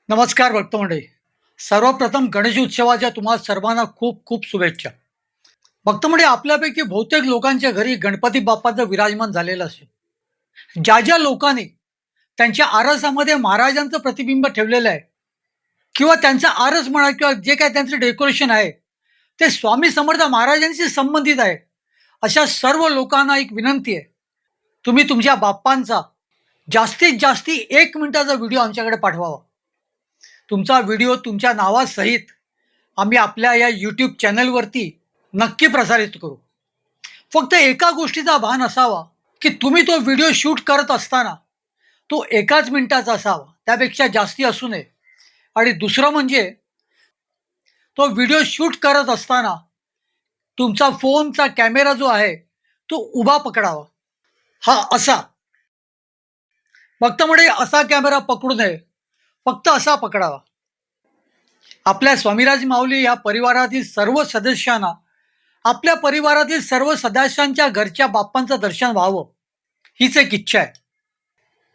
नमस्कार भक्त मंडळी. सर्वप्रथम गणेश उत्सवाच्या तुम्हा सर्वांना खूप खूप शुभेच्छा. भक्त मंडळी, आपल्यापैकी बहुतेक लोकांच्या घरी गणपती बाप्पाचं विराजमान झालेलं असेल. ज्या ज्या लोकांनी त्यांच्या आरसामध्ये महाराजांचं प्रतिबिंब ठेवलेलं आहे किंवा त्यांचा आरस म्हणा किंवा जे काय त्यांचं डेकोरेशन आहे ते स्वामी समर्थ महाराजांशी संबंधित आहे, अशा सर्व लोकांना एक विनंती आहे, तुम्ही तुमच्या बाप्पांचा जास्तीत जास्ती 1 मिनिटाचा व्हिडिओ आमच्याकडे पाठवावा. तुमचा व्हिडिओ तुमच्या नावासहित आम्ही आपल्या या यूट्यूब चॅनलवरती नक्की प्रसारित करू. फक्त एका गोष्टीचा भान असावा की तुम्ही तो व्हिडिओ शूट करत असताना तो 1 मिनिटाचा असावा, त्यापेक्षा जास्ती असू नये. आणि दुसरं म्हणजे, तो व्हिडिओ शूट करत असताना तुमचा फोनचा कॅमेरा जो आहे तो उभा पकडावा. हा असा, फक्त म्हणजे असा कॅमेरा पकडू नये, फक्त असा पकडावा. आपल्या स्वामीराज माऊली या परिवारातील सर्व सदस्यांना, आपल्या परिवारातील सर्व सदस्यांच्या घरच्या बाप्पांचं दर्शन व्हावं, हीच एक इच्छा आहे.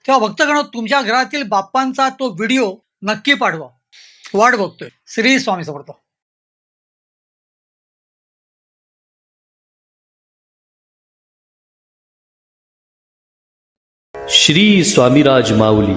तेव्हा भक्तगण, तुमच्या घरातील बाप्पांचा तो व्हिडिओ नक्की पाठवा. वाट बघतोय. श्री स्वामी समर्थ. श्री स्वामीराज माऊली